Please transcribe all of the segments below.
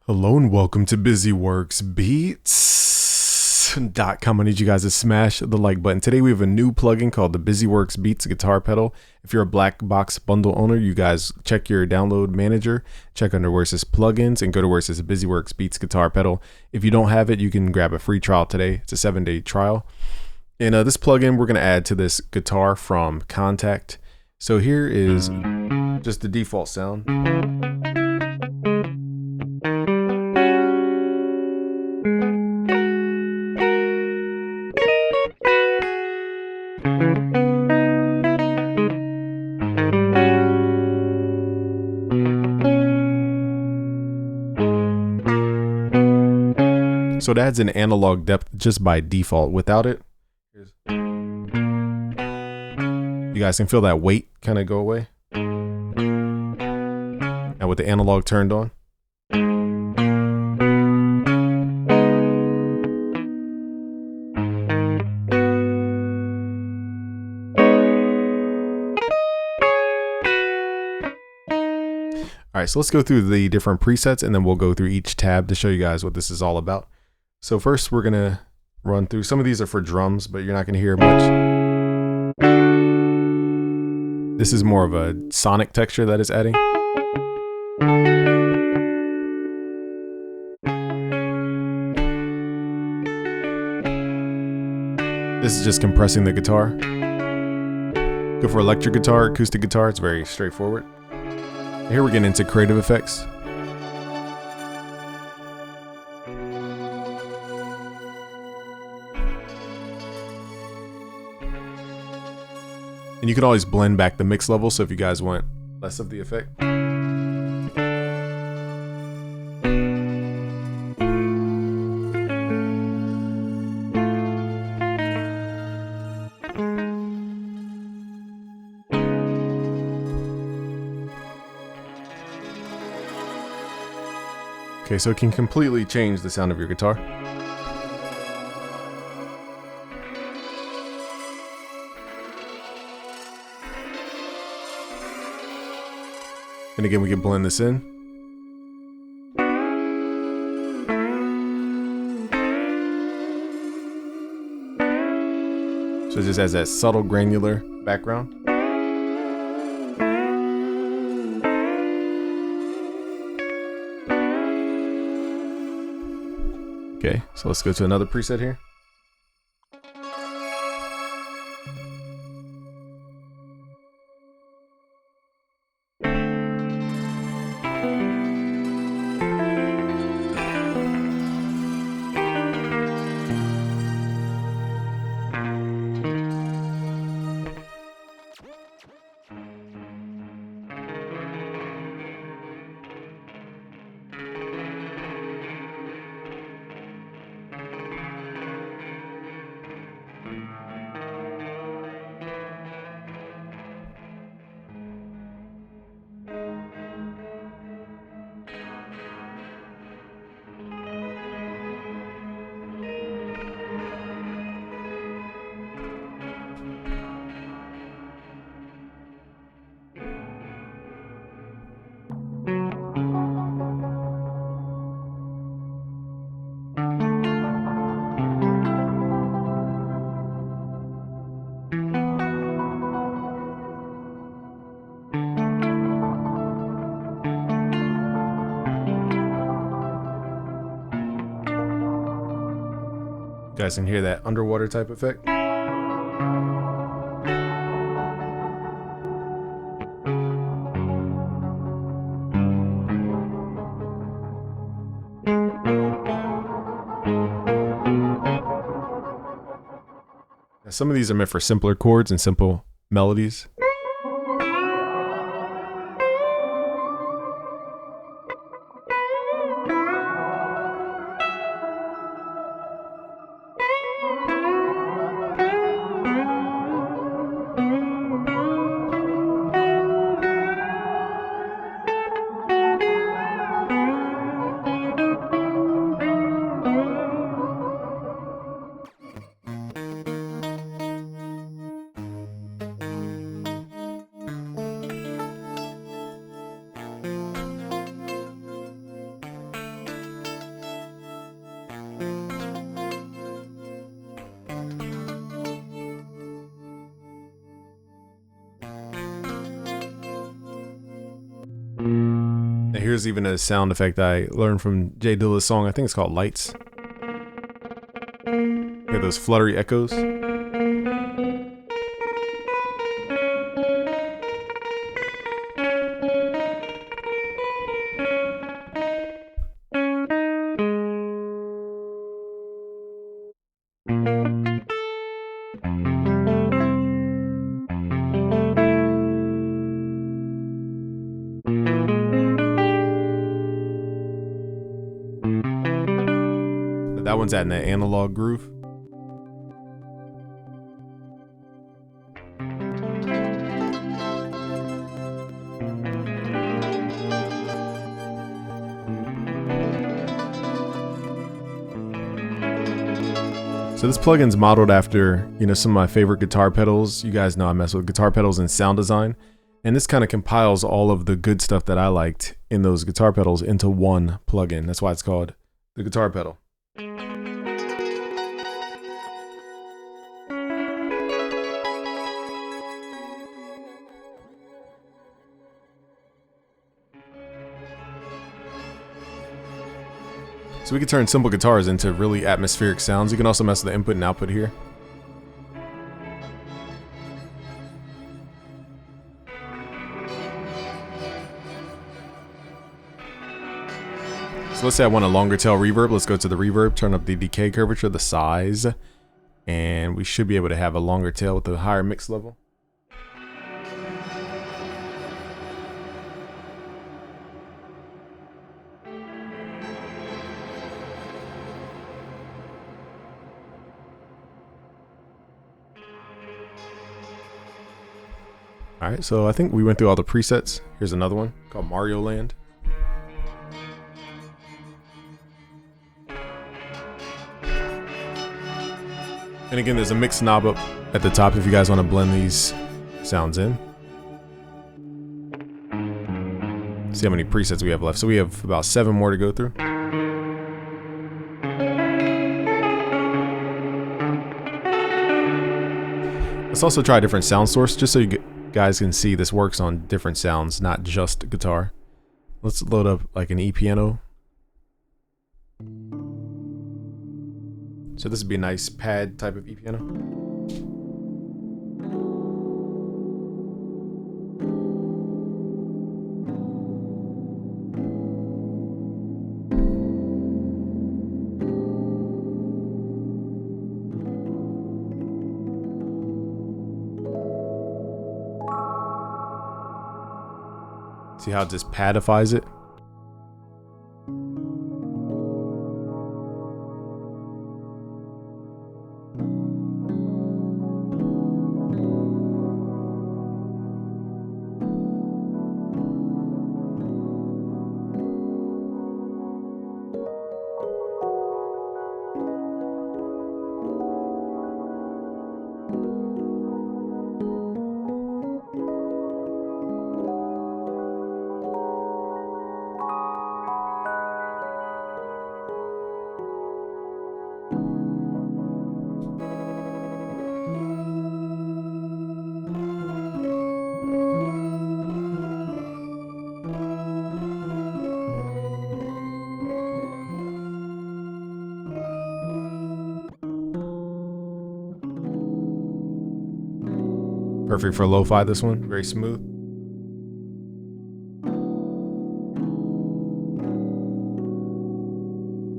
Hello and welcome to BusyWorksBeats.com. I need you guys to smash the like button. Today we have a new plugin called the BusyWorks Beats guitar pedal. If you're a black box bundle owner, you guys check your download manager, check under where it says plugins and go to where it says BusyWorks Beats guitar pedal. If you don't have it, you can grab a free trial today. It's a 7-day trial. And this plugin we're going to add to this guitar from Kontakt. So here is just the default sound. So it adds an analog depth just by default. Without it, you guys can feel that weight kind of go away. Now with the analog turned on. All right, so let's go through the different presets and then we'll go through each tab to show you guys what this is all about. So first we're gonna run through, some of these are for drums, but you're not gonna hear much. This is more of a sonic texture that it's adding. This is just compressing the guitar. Go for electric guitar, acoustic guitar, it's very straightforward. Here we're getting into creative effects. And you can always blend back the mix level, so if you guys want less of the effect. Okay, so it can completely change the sound of your guitar. And again, we can blend this in. So it just has that subtle granular background. Okay, so let's go to another preset here. You guys can hear that underwater type effect. Now, some of these are meant for simpler chords and simple melodies. here's even a sound effect I learned from Jay Dilla's song. I think it's called Lights. Hear those fluttery echoes. That one's at an analog groove. So this plugin's modeled after, some of my favorite guitar pedals. You guys know I mess with guitar pedals and sound design. And this kind of compiles all of the good stuff that I liked in those guitar pedals into one plugin. That's why it's called the Guitar Pedal. So we can turn simple guitars into really atmospheric sounds. You can also mess with the input and output here. So let's say I want a longer tail reverb. Let's go to the reverb, turn up the decay curvature, the size, and we should be able to have a longer tail with a higher mix level. Alright, so I think we went through all the presets. Here's another one called Mario Land. And again, there's a mix knob up at the top if you guys want to blend these sounds in. See how many presets we have left. So we have about 7 more to go through. Let's also try a different sound source just so you guys can see this works on different sounds, not just guitar. Let's load up like an E-piano. So this would be a nice pad type of E-piano. See how it just padifies it? Perfect for lo-fi, this one. Very smooth.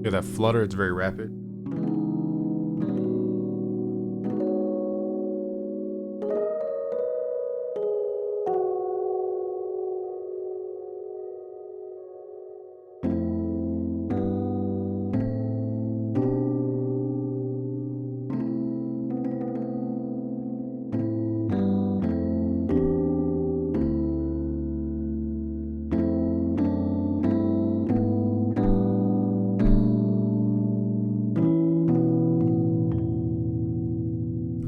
Hear that flutter? It's very rapid.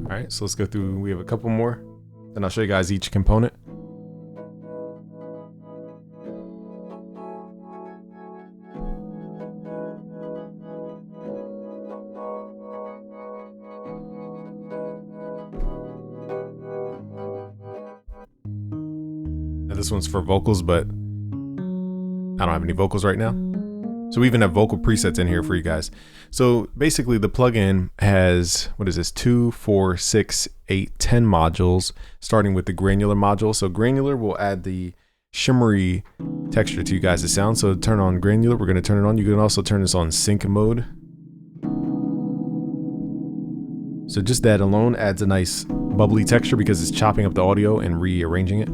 Alright, so let's go through. We have a couple more. Then I'll show you guys each component. Now this one's for vocals, but I don't have any vocals right now. So we even have vocal presets in here for you guys. So basically the plugin has, what is this, 2, 4, 6, 8, 10 modules, starting with the granular module. So granular will add the shimmery texture to you guys' sound. So to turn on granular, we're gonna turn it on. You can also turn this on sync mode. So just that alone adds a nice bubbly texture because it's chopping up the audio and rearranging it.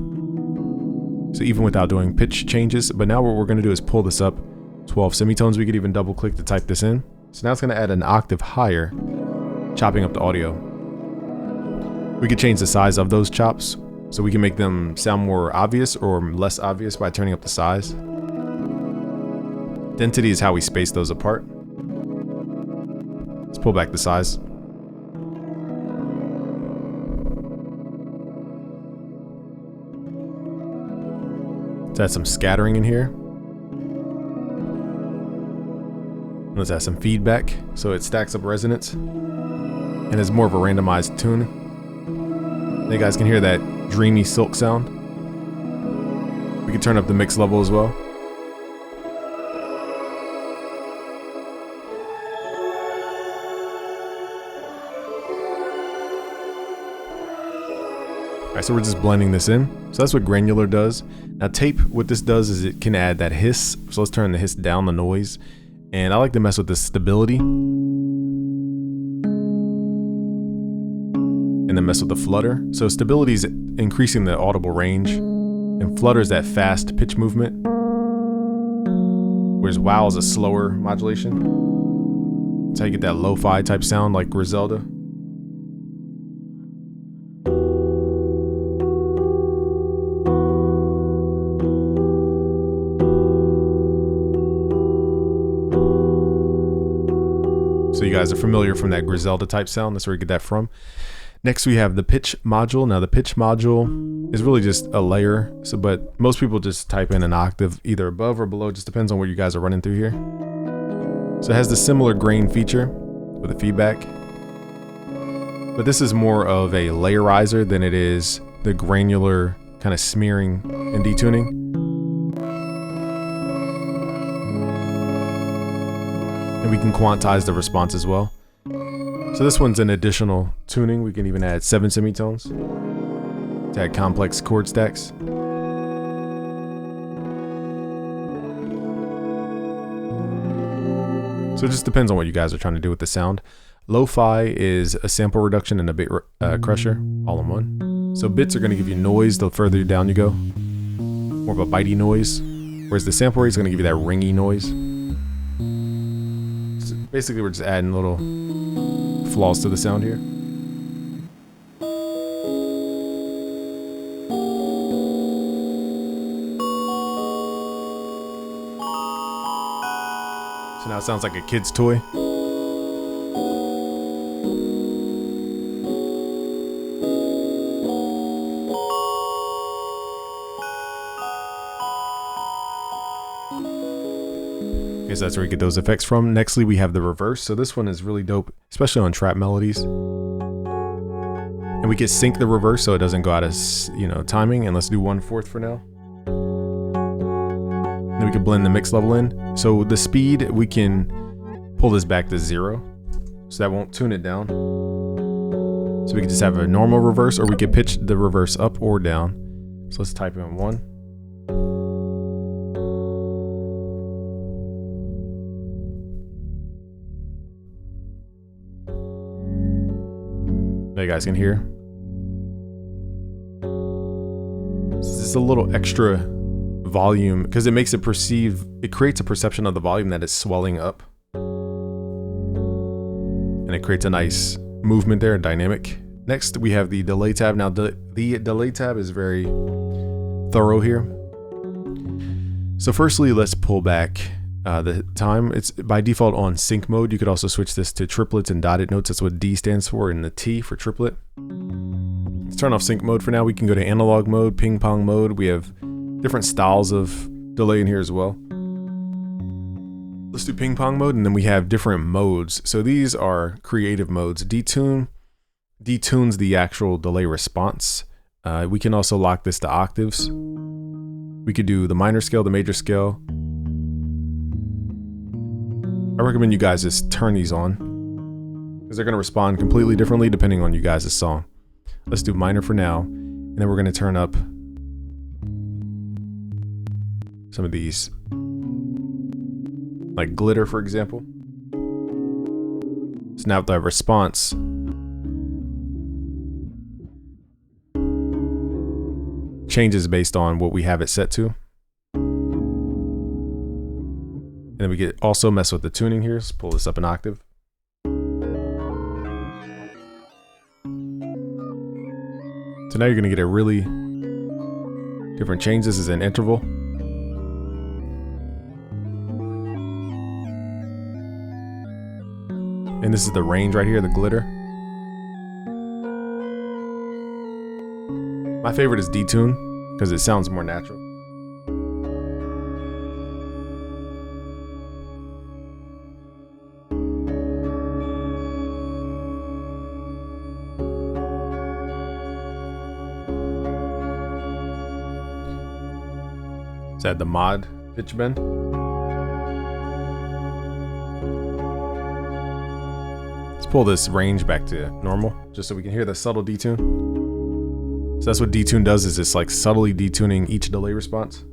So even without doing pitch changes, but now what we're gonna do is pull this up 12 semitones. We could even double click to type this in. So now it's gonna add an octave higher, chopping up the audio. We could change the size of those chops, so we can make them sound more obvious or less obvious by turning up the size. Density is how we space those apart. Let's pull back the size. Let's add some scattering in here. Let's add some feedback so it stacks up resonance and is more of a randomized tune. You guys can hear that dreamy silk sound. We can turn up the mix level as well. Alright, so we're just blending this in. So that's what granular does. Now tape, what this does is it can add that hiss. So let's turn the hiss down, the noise. And I like to mess with the stability. And then mess with the flutter. So stability is increasing the audible range. And flutter is that fast pitch movement. Whereas wow is a slower modulation. That's how you get that lo-fi type sound like Griselda. So you guys are familiar from that Griselda type sound. That's where you get that from. Next we have the pitch module. Now the pitch module is really just a layer. So, but most people just type in an octave either above or below. Just depends on what you guys are running through here. So it has the similar grain feature with the feedback. But this is more of a layerizer than it is the granular kind of smearing and detuning. And we can quantize the response as well. So this one's an additional tuning. We can even add 7 semitones to add complex chord stacks. So it just depends on what you guys are trying to do with the sound. Lo-fi is a sample reduction and a bit crusher all in one. So bits are going to give you noise the further down you go, more of a bitey noise, whereas the sample rate is going to give you that ringy noise. Basically, we're just adding little flaws to the sound here. So now it sounds like a kid's toy. So that's where you get those effects from. Nextly, we have the reverse. So this one is really dope, especially on trap melodies. And we can sync the reverse so it doesn't go out of, timing. And let's do 1/4 for now. Then we can blend the mix level in. So the speed, we can pull this back to 0. So that won't tune it down. So we can just have a normal reverse, or we can pitch the reverse up or down. So let's type in 1. You guys can hear. This is a little extra volume because it makes it creates a perception of the volume that is swelling up. And it creates a nice movement there, dynamic. Next, we have the delay tab. Now, the delay tab is very thorough here. So firstly, let's pull back the time. It's by default on sync mode. You could also switch this to triplets and dotted notes. That's what D stands for, and the T for triplet. Let's turn off sync mode for now. We can go to analog mode, ping pong mode. We have different styles of delay in here as well. Let's do ping pong mode, and then we have different modes. So these are creative modes. Detunes the actual delay response. We can also lock this to octaves. We could do the minor scale, the major scale, I recommend you guys just turn these on because they're going to respond completely differently depending on you guys' song. Let's do minor for now, and then we're going to turn up some of these, like glitter, for example. So now the response changes based on what we have it set to. And then we can also mess with the tuning here. Let's pull this up an octave. So now you're going to get a really different change. This is an interval. And this is the range right here, the glitter. My favorite is detune because it sounds more natural. Let's add the mod pitch bend. Let's pull this range back to normal just so we can hear the subtle detune. So that's what detune does, is it's like subtly detuning each delay response.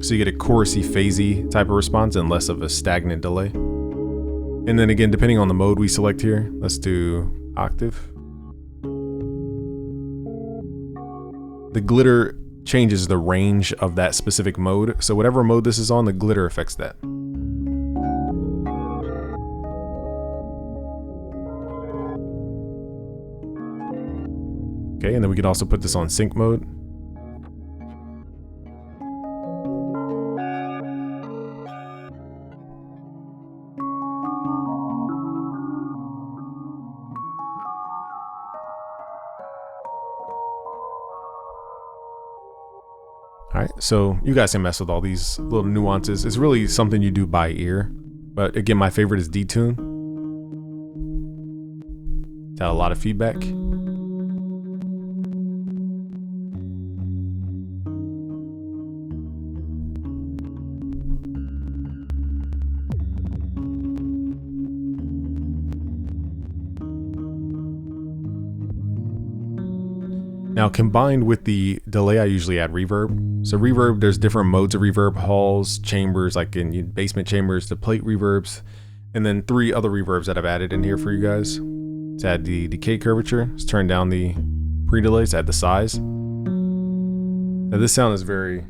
So you get a chorusy, phasey type of response and less of a stagnant delay. And then again, depending on the mode we select here, let's do octave. The glitter changes the range of that specific mode. So whatever mode this is on, the glitter affects that. Okay, and then we can also put this on sync mode. All right, so you guys can mess with all these little nuances. It's really something you do by ear. But again, my favorite is detune. It's had a lot of feedback. Now, combined with the delay, I usually add reverb. So reverb, there's different modes of reverb: halls, chambers, like in basement chambers, the plate reverbs, and then 3 other reverbs that I've added in here for you guys. Let's add the decay curvature. Let's turn down the pre-delay. Let's add the size. Now this sound is doesn't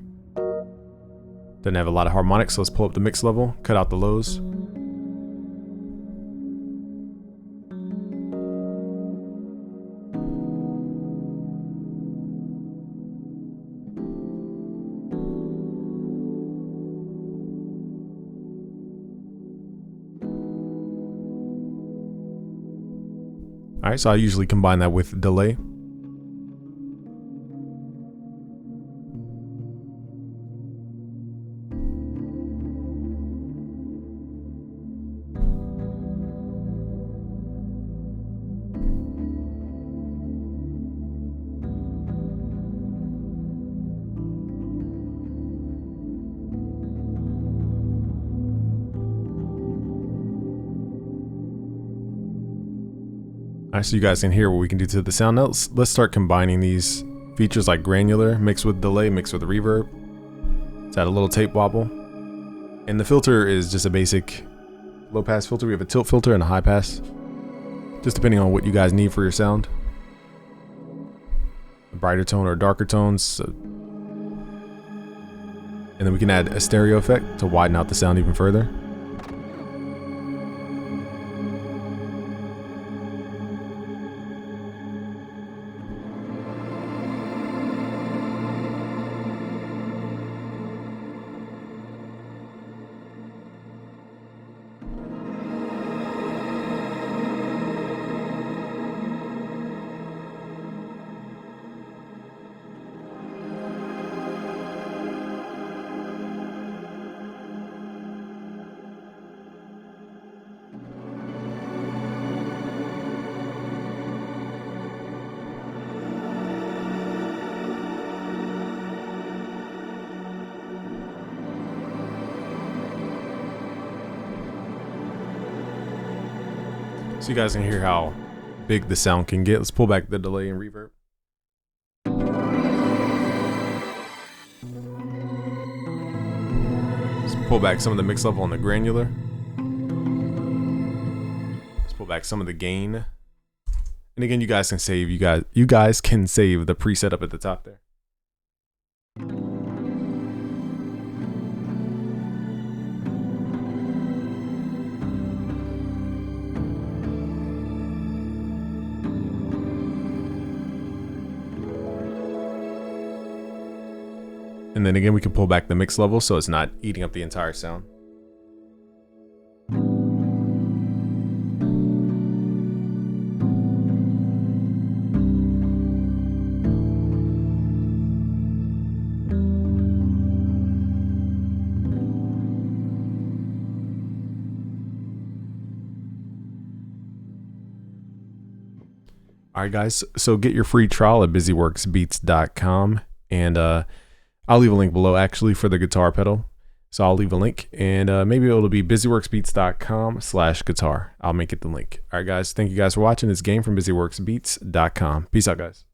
have a lot of harmonics, so let's pull up the mix level, cut out the lows. All right, so I usually combine that with delay. All right, so you guys can hear what we can do to the sound. Now let's start combining these features like granular mixed with delay, mixed with reverb. Let's add a little tape wobble. And the filter is just a basic low pass filter. We have a tilt filter and a high pass, just depending on what you guys need for your sound. A brighter tone or darker tones. And then we can add a stereo effect to widen out the sound even further. so you guys can hear how big the sound can get. Let's pull back the delay and reverb. Let's pull back some of the mix level on the granular. Let's pull back some of the gain. And again, you guys can save the preset up at the top there. And then again, we can pull back the mix level so it's not eating up the entire sound. All right, guys, so get your free trial at busyworksbeats.com, and I'll leave a link below actually for the guitar pedal. So I'll leave a link, and maybe it'll be busyworksbeats.com/guitar. I'll make it the link. All right, guys, thank you guys for watching this game from busyworksbeats.com. Peace out, guys.